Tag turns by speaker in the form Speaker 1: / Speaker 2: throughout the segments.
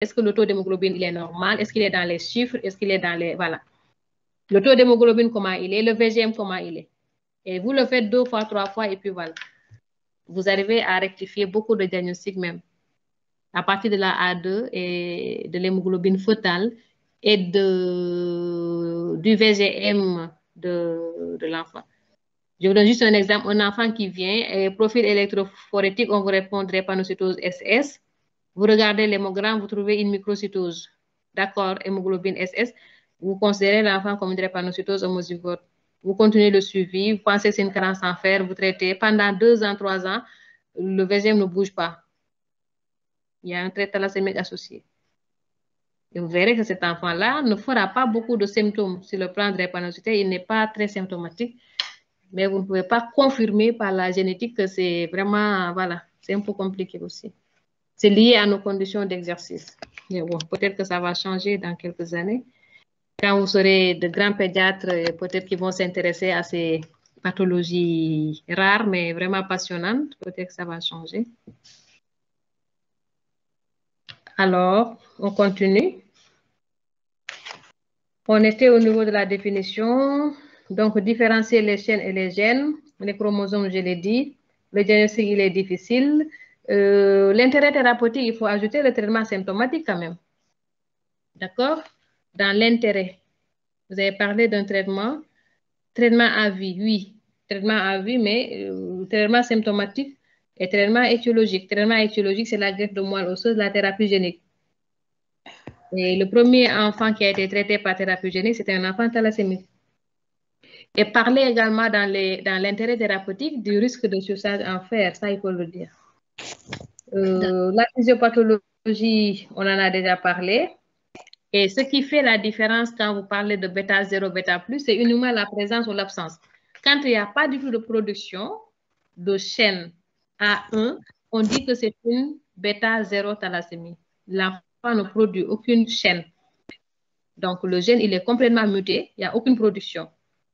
Speaker 1: est-ce que le taux d'hémoglobine il est normal, est-ce qu'il est dans les chiffres, est-ce qu'il est dans les... Voilà. Le taux d'hémoglobine, comment il est, le VGM, comment il est. Et vous le faites 2 fois, 3 fois, et puis voilà. Vous arrivez à rectifier beaucoup de diagnostics même. À partir de la A2 et de l'hémoglobine fœtale et du VGM de l'enfant. Je vous donne juste un exemple. Un enfant qui vient, profil électrophorétique, on vous répond drépanocytose SS. Vous regardez l'hémogramme, vous trouvez une microcytose. D'accord, hémoglobine SS. Vous considérez l'enfant comme une drépanocytose homozygote. Vous continuez le suivi, vous pensez que c'est une carence en fer, vous traitez. Pendant 2 ans, 3 ans, le VGM ne bouge pas. Il y a un trait thalassémique associé. Et vous verrez que cet enfant-là ne fera pas beaucoup de symptômes. Sur le plan de drépanocyté, il n'est pas très symptomatique. Mais vous ne pouvez pas confirmer par la génétique que c'est vraiment, voilà, c'est un peu compliqué aussi. C'est lié à nos conditions d'exercice. Mais bon, peut-être que ça va changer dans quelques années. Quand vous serez de grands pédiatres, peut-être qu'ils vont s'intéresser à ces pathologies rares, mais vraiment passionnantes. Peut-être que ça va changer. Alors, on continue. On était au niveau de la définition. Donc, différencier les chaînes et les gènes. Les chromosomes, je l'ai dit. Le diagnostic, il est difficile. L'intérêt thérapeutique, il faut ajouter le traitement symptomatique quand même. D'accord? Dans l'intérêt, vous avez parlé d'un traitement. Traitement à vie, oui. Traitement à vie, mais traitement symptomatique et traitement étiologique. Traitement étiologique, c'est la greffe de moelle osseuse, la thérapie génique. Et le premier enfant qui a été traité par thérapie génique, c'était un enfant thalassémique. Et parler également dans l'intérêt thérapeutique du risque de surcharge en fer, ça il faut le dire. La physiopathologie, on en a déjà parlé. Et ce qui fait la différence quand vous parlez de bêta 0, bêta plus, c'est uniquement la présence ou l'absence. Quand il n'y a pas du tout de production de chaîne A1, on dit que c'est une bêta 0 thalassémie. L'enfant ne produit aucune chaîne. Donc, le gène, il est complètement muté, il n'y a aucune production.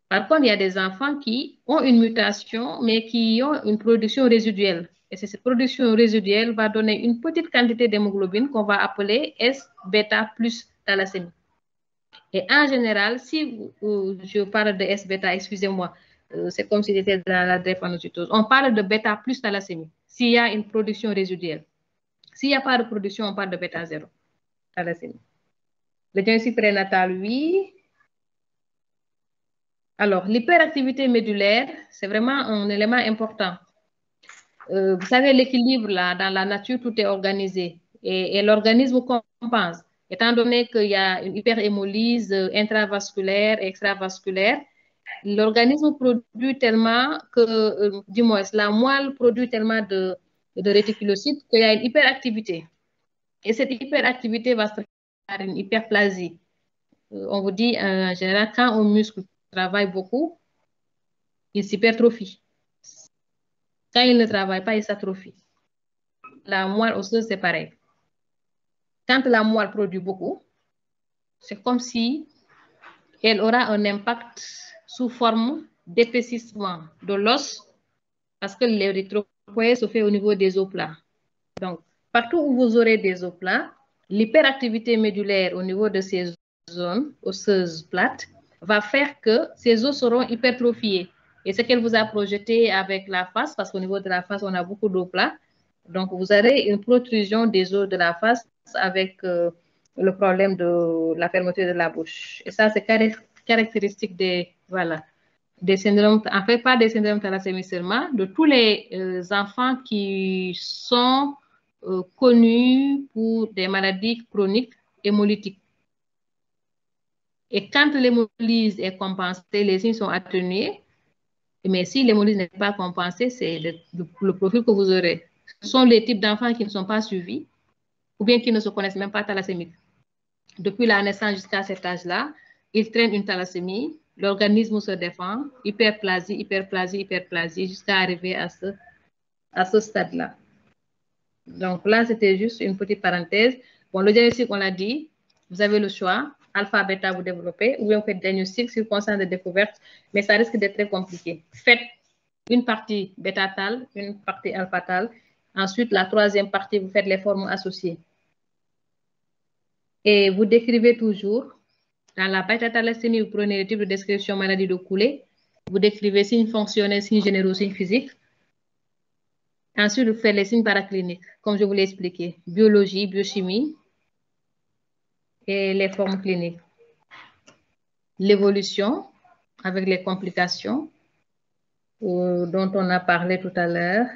Speaker 1: Par contre, il y a des enfants qui ont une mutation, mais qui ont une production résiduelle. Et cette production résiduelle va donner une petite quantité d'hémoglobine qu'on va appeler S-bêta plus thalassémie. Et en général, si je parle de S-bêta, excusez-moi, c'est comme si c'était dans la drépanocytose. On parle de bêta plus thalassémie, s'il y a une production résiduelle. S'il n'y a pas de production, on parle de bêta 0 thalassémie. Le diagnostic prénatal, oui. Alors, l'hyperactivité médulaire, c'est vraiment un élément important. Vous savez, l'équilibre, là, dans la nature, tout est organisé. Et l'organisme compense. Étant donné qu'il y a une hyperhémolyse intravasculaire et extravasculaire, l'organisme produit tellement que, du moins, la moelle produit tellement de réticulocytes qu'il y a une hyperactivité. Et cette hyperactivité va se faire par une hyperplasie. On vous dit, en général, quand un muscle travaille beaucoup, il s'hypertrophie. Quand il ne travaille pas, il s'atrophie. La moelle osseuse, c'est pareil. Quand la moelle produit beaucoup, c'est comme si elle aura un impact sous forme d'épaississement de l'os parce que l'érythropoïèse se fait au niveau des os plats. Donc, partout où vous aurez des os plats, l'hyperactivité médulaire au niveau de ces zones osseuses plates va faire que ces os seront hypertrophiés. Et ce qu'elle vous a projeté avec la face, parce qu'au niveau de la face, on a beaucoup d'os plats. Donc, vous aurez une protrusion des os de la face avec le problème de la fermeture de la bouche. Et ça, c'est caractéristique des syndromes, en fait, pas des syndromes thalassémie seulement, de tous les enfants qui sont connus pour des maladies chroniques hémolytiques. Et quand l'hémolyse est compensée, les signes sont atténués. Mais si l'hémolyse n'est pas compensée, c'est le profil que vous aurez. Ce sont les types d'enfants qui ne sont pas suivis ou bien qui ne se connaissent même pas thalassémiques. Depuis la naissance jusqu'à cet âge-là, ils traînent une thalassémie, l'organisme se défend, hyperplasie, hyperplasie, hyperplasie, jusqu'à arriver à ce stade-là. Donc là, c'était juste une petite parenthèse. Bon, le diagnostic, on l'a dit, vous avez le choix, alpha, bêta, vous développez, ou bien vous faites diagnostic, circonstance de découverte, mais ça risque d'être très compliqué. Faites une partie bêta-tale, une partie alpha-tale. Ensuite, la troisième partie, vous faites les formes associées. Et vous décrivez toujours, dans la bêta-thalassémie, vous prenez le type de description maladie de Coulé, vous décrivez signes fonctionnels, signes généraux, signes physiques. Ensuite, vous faites les signes paracliniques, comme je vous l'ai expliqué, biologie, biochimie et les formes cliniques. L'évolution avec les complications dont on a parlé tout à l'heure.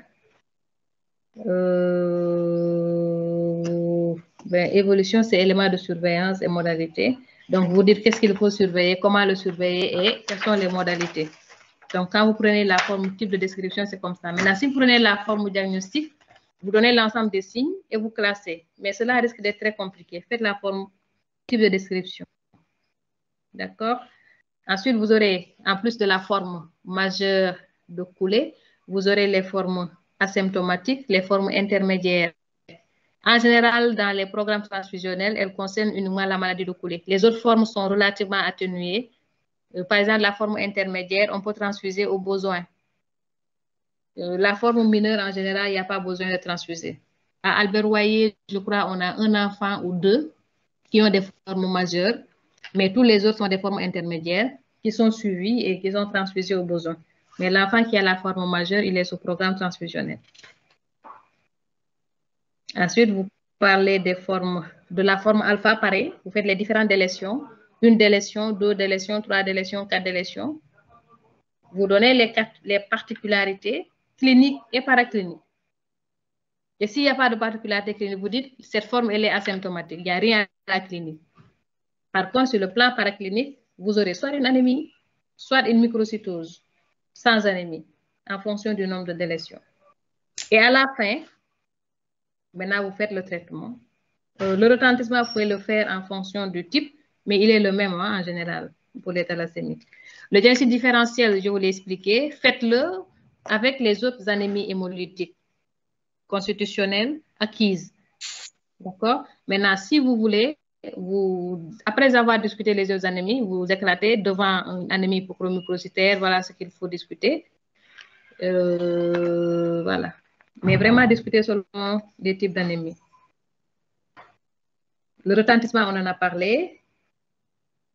Speaker 1: Évolution, c'est élément de surveillance et modalités. Donc, vous dites qu'est-ce qu'il faut surveiller, comment le surveiller et quelles sont les modalités. Donc, quand vous prenez la forme type de description, c'est comme ça. Maintenant, si vous prenez la forme diagnostic, vous donnez l'ensemble des signes et vous classez. Mais cela risque d'être très compliqué. Faites la forme type de description. D'accord? Ensuite, vous aurez, en plus de la forme majeure de Coulé, vous aurez les formes asymptomatiques, les formes intermédiaires. En général, dans les programmes transfusionnels, elles concernent uniquement la maladie de Coulé. Les autres formes sont relativement atténuées. Par exemple, la forme intermédiaire, on peut transfuser au besoin. La forme mineure, en général, il n'y a pas besoin de transfuser. À Albert-Royer, je crois, on a un enfant ou deux qui ont des formes majeures, mais tous les autres sont des formes intermédiaires qui sont suivies et qui sont transfusées au besoin. Mais l'enfant qui a la forme majeure, il est sous programme transfusionnel. Ensuite, vous parlez des formes, de la forme alpha, pareil. Vous faites les différentes délétions. 1 délétion, 2 délétions, 3 délétions, 4 délétions. Vous donnez les particularités cliniques et paracliniques. Et s'il n'y a pas de particularité clinique, vous dites cette forme, elle est asymptomatique. Il n'y a rien à la clinique. Par contre, sur le plan paraclinique, vous aurez soit une anémie, soit une microcytose, sans anémie, en fonction du nombre de délétions. Et à la fin, maintenant, vous faites le traitement. Le retentissement, vous pouvez le faire en fonction du type, mais il est le même en général pour les thalassémies. Le diagnostic différentiel, je vous l'ai expliqué, faites-le avec les autres anémies hémolytiques constitutionnelles acquises. D'accord? Maintenant, si vous voulez, après avoir discuté les autres anémies, vous éclatez devant une anémie hypochromicrocytaire, voilà ce qu'il faut discuter. Voilà. Mais vraiment discuter seulement des types d'anémie. Le retentissement, on en a parlé.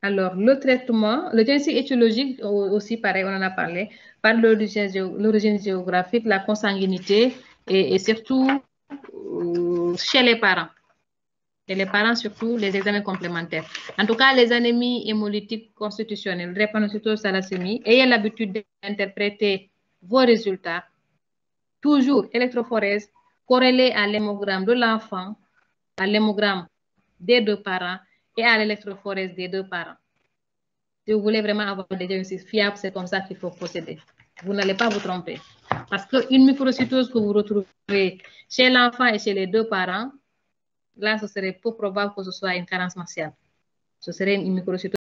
Speaker 1: Alors, le traitement, le diagnostic étiologique aussi, pareil, on en a parlé, par l'origine géographique, la consanguinité et surtout chez les parents. Et les parents, surtout, les examens complémentaires. En tout cas, les anémies hémolytiques constitutionnelles, drépanocytose, thalassémie, ayez l'habitude d'interpréter vos résultats, toujours électrophorèse, corrélée à l'hémogramme de l'enfant, à l'hémogramme des deux parents et à l'électrophorèse des deux parents. Si vous voulez vraiment avoir des diagnostics fiables, c'est comme ça qu'il faut procéder. Vous n'allez pas vous tromper. Parce qu'une microcytose que vous retrouvez chez l'enfant et chez les deux parents, là, ce serait peu probable que ce soit une carence martiale. Ce serait une microcytose